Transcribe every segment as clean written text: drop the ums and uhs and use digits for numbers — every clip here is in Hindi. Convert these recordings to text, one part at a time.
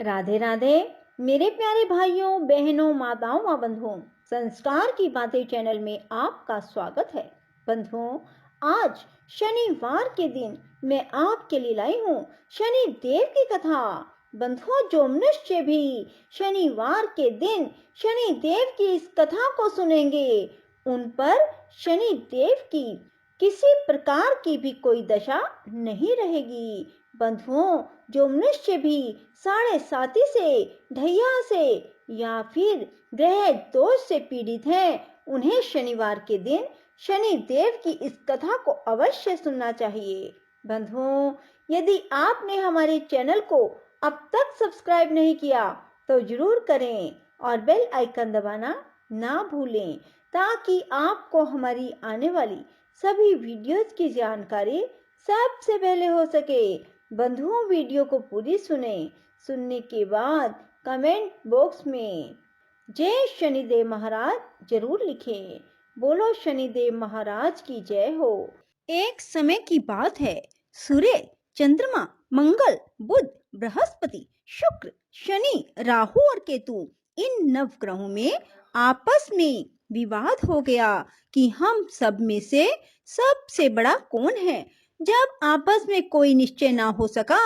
राधे राधे मेरे प्यारे भाइयों बहनों माताओं व बंधुओं, संस्कार की बातें चैनल में आपका स्वागत है। बंधुओं, आज शनिवार के दिन मैं आपके लिए लाई हूँ शनि देव की कथा। बंधुओं, जो मनुष्य भी शनिवार के दिन शनि देव की इस कथा को सुनेंगे, उन पर शनि देव की किसी प्रकार की भी कोई दशा नहीं रहेगी। बंधुओं, जो मनुष्य भी साढ़े साती से, ढैया से या फिर ग्रह दोष से पीड़ित हैं, उन्हें शनिवार के दिन शनि देव की इस कथा को अवश्य सुनना चाहिए। बंधुओं, यदि आपने हमारे चैनल को अब तक सब्सक्राइब नहीं किया तो जरूर करें और बेल आइकन दबाना ना भूलें, ताकि आपको हमारी आने वाली सभी वीडियोस की जानकारी सबसे पहले हो सके। बंधुओं, वीडियो को पूरी सुनने के बाद कमेंट बॉक्स में जय शनिदेव महाराज जरूर लिखें। बोलो शनिदेव महाराज की जय हो। एक समय की बात है। सूर्य, चंद्रमा, मंगल, बुध, बृहस्पति, शुक्र, शनि, राहु और केतु, इन नवग्रहों में आपस में विवाद हो गया कि हम सब में से सबसे बड़ा कौन है। जब आपस में कोई निश्चय ना हो सका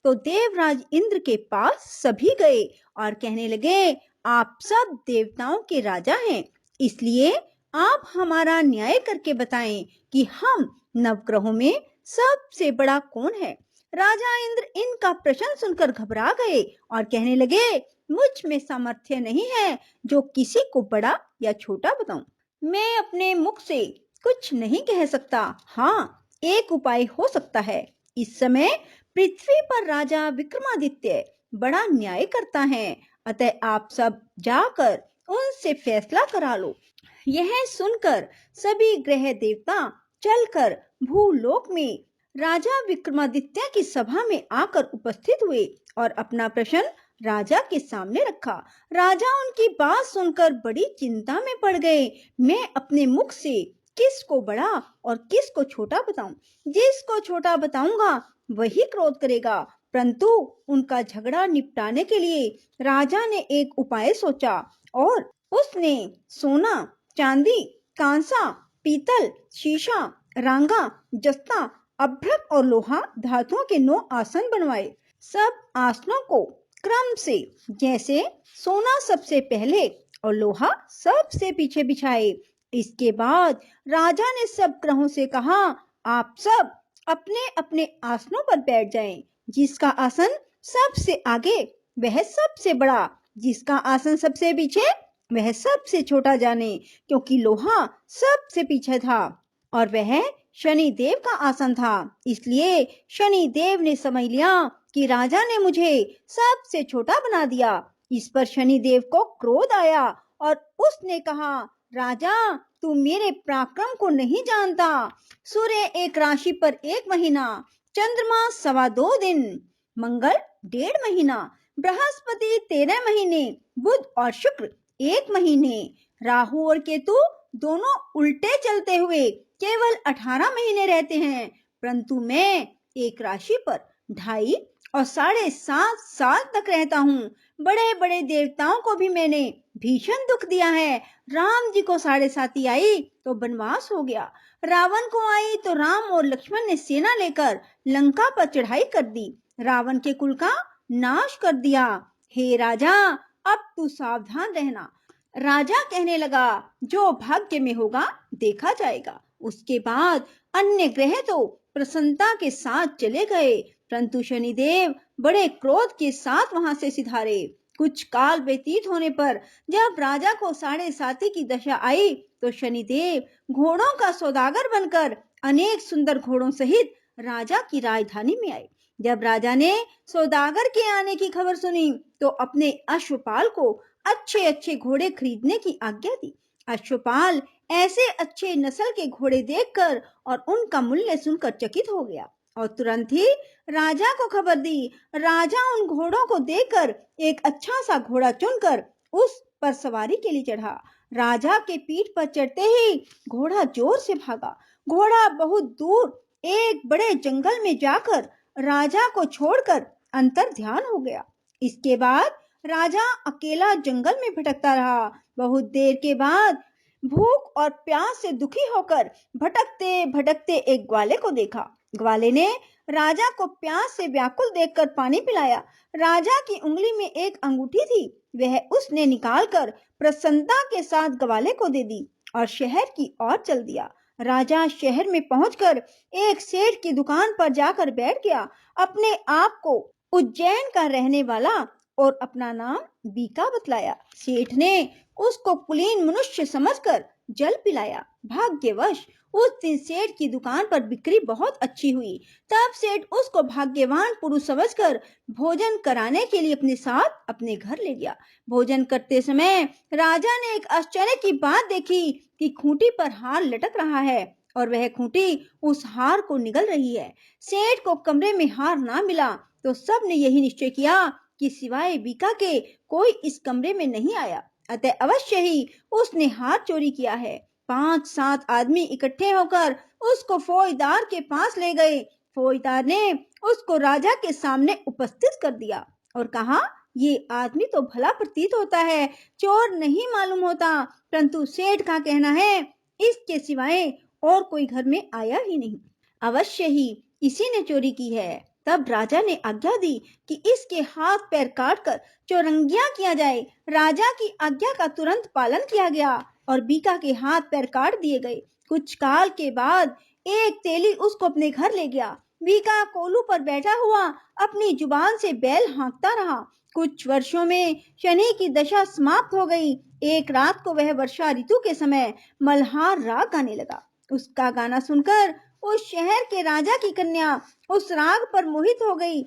तो देवराज इंद्र के पास सभी गए और कहने लगे, आप सब देवताओं के राजा हैं, इसलिए आप हमारा न्याय करके बताएं कि हम नवग्रहों में सबसे बड़ा कौन है। राजा इंद्र इनका प्रश्न सुनकर घबरा गए और कहने लगे, मुझ में सामर्थ्य नहीं है जो किसी को बड़ा या छोटा बताऊं। मैं अपने मुख से कुछ नहीं कह सकता। हाँ, एक उपाय हो सकता है। इस समय पृथ्वी पर राजा विक्रमादित्य बड़ा न्याय करता है, अतः आप सब जाकर उनसे फैसला करा लो। यह सुनकर सभी ग्रह देवता चलकर भूलोक में राजा विक्रमादित्य की सभा में आकर उपस्थित हुए और अपना प्रश्न राजा के सामने रखा। राजा उनकी बात सुनकर बड़ी चिंता में पड़ गए। मैं अपने मुख से किसको बड़ा और किसको छोटा बताऊं? जिसको छोटा बताऊंगा वही क्रोध करेगा। परंतु उनका झगड़ा निपटाने के लिए राजा ने एक उपाय सोचा और उसने सोना, चांदी, कांसा, पीतल, शीशा, रांगा, जस्ता, अभ्रक और लोहा धातुओं के 9 आसन बनवाए। सब आसनों को क्रम से, जैसे सोना सबसे पहले और लोहा सबसे पीछे बिछाए। इसके बाद राजा ने सब ग्रहों से कहा, आप सब अपने अपने आसनों पर बैठ जाएं। जिसका आसन सबसे आगे वह सबसे बड़ा, जिसका आसन सबसे पीछे वह सबसे छोटा जाने, क्योंकि लोहा सबसे पीछे था और वह शनि देव का आसन था। इसलिए शनि देव ने समझ लिया कि राजा ने मुझे सबसे छोटा बना दिया। इस पर शनि देव को क्रोध आया और उसने कहा, राजा, तू मेरे पराक्रम को नहीं जानता। सूर्य एक राशि पर 1 महीना, चंद्रमा 2.25 दिन, मंगल 1.5 महीना, बृहस्पति 13 महीने, बुध और शुक्र 1 महीने, राहु और केतु दोनों उल्टे चलते हुए केवल 18 महीने रहते हैं। परंतु मैं एक राशि पर 2.5 और 7.5 साल तक रहता हूँ। बड़े बड़े देवताओं को भी मैंने भीषण दुख दिया है। राम जी को 7.5 आई तो वनवास हो गया, रावण को आई तो राम और लक्ष्मण ने सेना लेकर लंका पर चढ़ाई कर दी, रावण के कुल का नाश कर दिया। हे राजा, अब तू सावधान रहना। राजा कहने लगा, जो भाग्य में होगा देखा जाएगा। उसके बाद अन्य ग्रह तो प्रसन्नता के साथ चले गए, परंतु शनिदेव बड़े क्रोध के साथ वहां से सिधारे। कुछ काल व्यतीत होने पर जब राजा को 7.5 की दशा आई तो शनिदेव घोड़ों का सौदागर बनकर अनेक सुंदर घोड़ों सहित राजा की राजधानी में आए। जब राजा ने सौदागर के आने की खबर सुनी तो अपने अश्वपाल को अच्छे अच्छे घोड़े खरीदने की आज्ञा दी। अश्वपाल ऐसे अच्छे नस्ल के घोड़े देखकर और उनका मूल्य सुनकर चकित हो गया और तुरंत ही राजा को खबर दी। राजा उन घोड़ों को देखकर एक अच्छा सा घोड़ा चुनकर उस पर सवारी के लिए चढ़ा। राजा के पीठ पर चढ़ते ही घोड़ा जोर से भागा। घोड़ा बहुत दूर एक बड़े जंगल में जाकर राजा को छोड़कर अंतर ध्यान हो गया। इसके बाद राजा अकेला जंगल में भटकता रहा। बहुत देर के बाद भूख और प्यास से दुखी होकर भटकते भटकते एक ग्वाले को देखा। ग्वाले ने राजा को प्यास से व्याकुल देखकर पानी पिलाया। राजा की उंगली में एक अंगूठी थी, वह उसने निकालकर प्रसन्नता के साथ ग्वाले को दे दी और शहर की ओर चल दिया। राजा शहर में पहुंचकर एक सेठ की दुकान पर जाकर बैठ गया। अपने आप को उज्जैन का रहने वाला और अपना नाम बीका बतलाया। सेठ ने उसको कुलीन मनुष्य समझकर जल पिलाया। भाग्यवश उस दिन सेठ की दुकान पर बिक्री बहुत अच्छी हुई। तब सेठ उसको भाग्यवान पुरुष समझकर भोजन कराने के लिए अपने साथ अपने घर ले गया। भोजन करते समय राजा ने एक आश्चर्य की बात देखी कि खूंटी पर हार लटक रहा है और वह खूंटी उस हार को निगल रही है। सेठ को कमरे में हार ना मिला तो सब ने यही निश्चय किया कि सिवाय बीका के कोई इस कमरे में नहीं आया, अतः अवश्य ही उसने हार चोरी किया है। 5-7 आदमी इकट्ठे होकर उसको फौजदार के पास ले गए। फौजदार ने उसको राजा के सामने उपस्थित कर दिया और कहा, ये आदमी तो भला प्रतीत होता है, चोर नहीं मालूम होता, परंतु सेठ का कहना है इसके सिवाय और कोई घर में आया ही नहीं, अवश्य ही इसी ने चोरी की है। तब राजा ने आज्ञा दी कि इसके हाथ पैर काटकर चौरंगिया किया जाए। राजा की आज्ञा का तुरंत पालन किया गया और बीका के हाथ पैर काट दिए गए। कुछ काल के बाद एक तेली उसको अपने घर ले गया। बीका कोलू पर बैठा हुआ अपनी जुबान से बैल हाँकता रहा। कुछ वर्षों में शनि की दशा समाप्त हो गई। एक रात को वह वर्षा ऋतु के समय मल्हार राग गाने लगा। उसका गाना सुनकर उस शहर के राजा की कन्या उस राग पर मोहित हो गई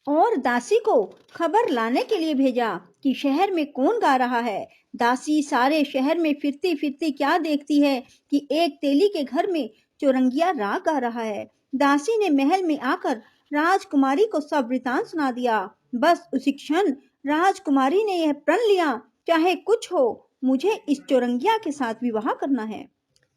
और दासी को खबर लाने के लिए भेजा कि शहर में कौन गा रहा है। दासी सारे शहर में फिरती फिरती क्या देखती है कि एक तेली के घर में चौरंगिया राग गा रहा है। दासी ने महल में आकर राजकुमारी को सब वृतांत सुना दिया। बस उसी क्षण राजकुमारी ने यह प्रण लिया, चाहे कुछ हो मुझे इस चौरंगिया के साथ विवाह करना है।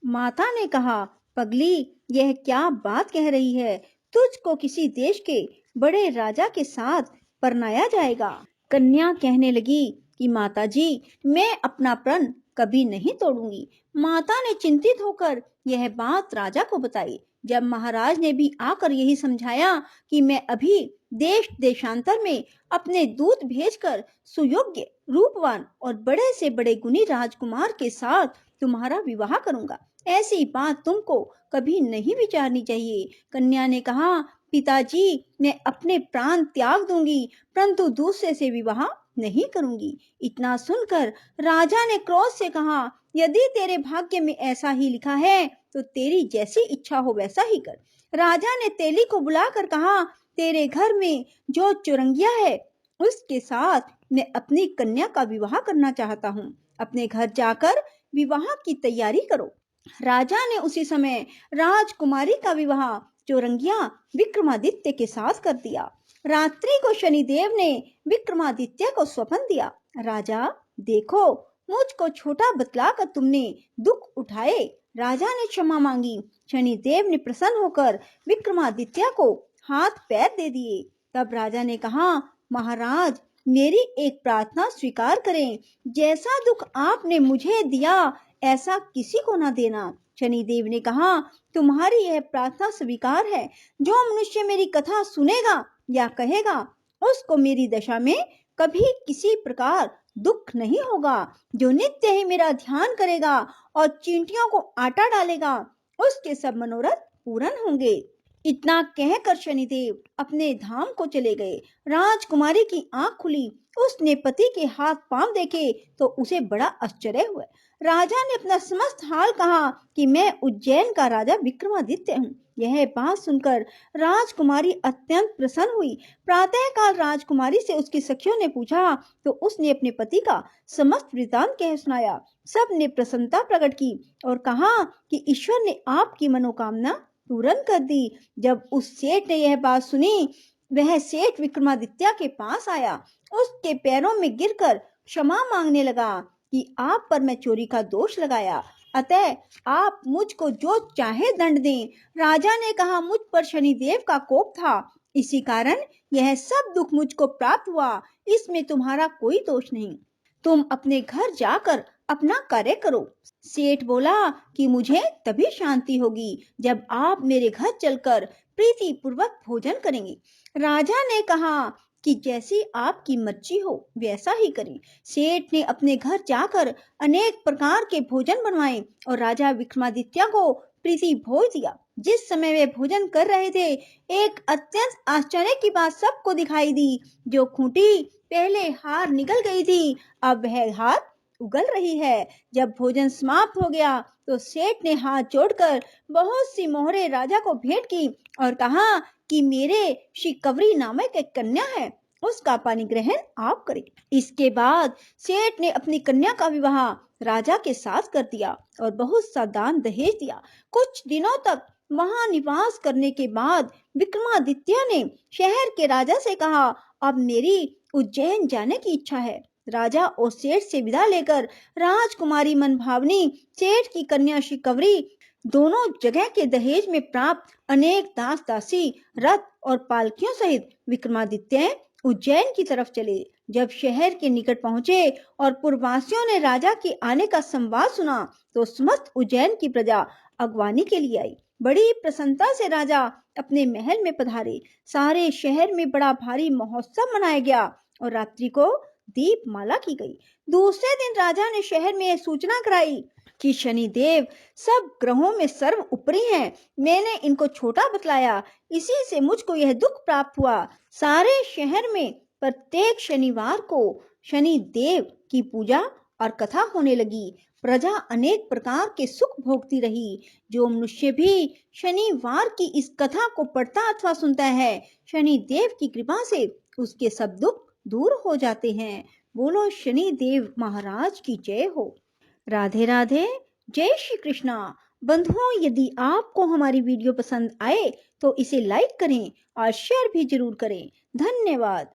माता ने कहा, पगली यह क्या बात कह रही है, तुझको किसी देश के बड़े राजा के साथ परनाया जाएगा। कन्या कहने लगी कि माताजी मैं अपना प्रण कभी नहीं तोड़ूंगी। माता ने चिंतित होकर यह बात राजा को बताई। जब महाराज ने भी आकर यही समझाया कि मैं अभी देश देशांतर में अपने दूत भेजकर सुयोग्य, रूपवान और बड़े से बड़े गुणी राजकुमार के साथ तुम्हारा विवाह करूंगा, ऐसी बात तुमको कभी नहीं विचारनी चाहिए। कन्या ने कहा, पिताजी मैं अपने प्राण त्याग दूंगी परंतु दूसरे से विवाह नहीं करूंगी। इतना सुनकर राजा ने क्रोध से कहा, यदि तेरे भाग्य में ऐसा ही लिखा है तो तेरी जैसी इच्छा हो वैसा ही कर। राजा ने तेली को बुलाकर कहा, तेरे घर में जो चौरंगिया है उसके साथ मैं अपनी कन्या का विवाह करना चाहता हूँ। अपने घर जाकर विवाह की तैयारी करो। राजा ने उसी समय राजकुमारी का विवाह चौरंगिया विक्रमादित्य के साथ कर दिया। रात्रि को शनिदेव ने विक्रमादित्य को स्वप्न दिया, राजा देखो मुझको छोटा बतलाकर तुमने दुख उठाए। राजा ने क्षमा मांगी। शनिदेव ने प्रसन्न होकर विक्रमादित्य को हाथ पैर दे दिए। तब राजा ने कहा, महाराज मेरी एक प्रार्थना स्वीकार करें, जैसा दुख आपने मुझे दिया ऐसा किसी को ना देना। शनिदेव ने कहा, तुम्हारी यह प्रार्थना स्वीकार है। जो मनुष्य मेरी कथा सुनेगा या कहेगा उसको मेरी दशा में कभी किसी प्रकार दुख नहीं होगा। जो नित्य ही मेरा ध्यान करेगा और चींटियों को आटा डालेगा उसके सब मनोरथ पूर्ण होंगे। इतना कहकर शनिदेव अपने धाम को चले गए। राजकुमारी की आंख खुली, उसने पति के हाथ पांव देखे तो उसे बड़ा आश्चर्य हुआ। राजा ने अपना समस्त हाल कहा कि मैं उज्जैन का राजा विक्रमादित्य हूँ। यह बात सुनकर राजकुमारी अत्यंत प्रसन्न हुई। प्रातःकाल राजकुमारी से उसकी सखियों ने पूछा तो उसने अपने पति का समस्त वृतांत कह सुनाया। सब ने प्रसन्नता प्रकट की और कहा कि ईश्वर ने आपकी मनोकामना पूर्ण कर दी। जब उस सेठ ने यह बात सुनी, वह सेठ विक्रमादित्य के पास आया, उसके पैरों में गिरकर क्षमा मांगने लगा कि आप पर मैं चोरी का दोष लगाया, अतः आप मुझको जो चाहे दंड दें। राजा ने कहा, मुझ पर शनिदेव का कोप था, इसी कारण यह सब दुख मुझको प्राप्त हुआ, इसमें तुम्हारा कोई दोष नहीं। तुम अपने घर जाकर अपना कार्य करो। सेठ बोला कि मुझे तभी शांति होगी जब आप मेरे घर चलकर प्रीति पूर्वक भोजन करेंगे। राजा ने कहा कि जैसी आपकी मर्जी हो वैसा ही करें। सेठ ने अपने घर जाकर अनेक प्रकार के भोजन बनवाए और राजा विक्रमादित्य को प्रीति भोज दिया। जिस समय वे भोजन कर रहे थे, एक अत्यंत आश्चर्य की बात सबको दिखाई दी। जो खूंटी पहले हार निकल गई थी, अब वह हार उगल रही है। जब भोजन समाप्त हो गया तो सेठ ने हाथ जोड़कर बहुत सी मोहरे राजा को भेंट की और कहा कि मेरे शिकवरी नामक एक कन्या है, उसका पानी ग्रहण आप करें। इसके बाद सेठ ने अपनी कन्या का विवाह राजा के साथ कर दिया और बहुत सा दान दहेज दिया। कुछ दिनों तक वहां निवास करने के बाद विक्रमादित्य ने शहर के राजा से कहा, अब मेरी उज्जैन जाने की इच्छा है। राजा और सेठ से विदा लेकर राजकुमारी मनभावनी, सेठ की कन्या शिकवरी दोनों जगह के दहेज में प्राप्त अनेक दास दासी, रथ और पालकियों सहित विक्रमादित्य उज्जैन की तरफ चले। जब शहर के निकट पहुंचे और पुरवासियों ने राजा के आने का संवाद सुना तो समस्त उज्जैन की प्रजा अगवानी के लिए आई। बड़ी प्रसन्नता से राजा अपने महल में पधारे। सारे शहर में बड़ा भारी महोत्सव मनाया गया और रात्रि को दीपमाला की गई। दूसरे दिन राजा ने शहर में यह सूचना कराई कि शनिदेव सब ग्रहों में सर्व ऊपरी हैं। मैंने इनको छोटा बतलाया, इसी से मुझको यह दुख प्राप्त हुआ। सारे शहर में प्रत्येक शनिवार को शनि देव की पूजा और कथा होने लगी। प्रजा अनेक प्रकार के सुख भोगती रही। जो मनुष्य भी शनिवार की इस कथा को पढ़ता अथवा सुनता है, शनि देव की कृपा से उसके सब दुख दूर हो जाते हैं। बोलो शनि देव महाराज की जय हो। राधे राधे, जय श्री कृष्णा। बंधुओं, यदि आपको हमारी वीडियो पसंद आए तो इसे लाइक करें और शेयर भी जरूर करें। धन्यवाद।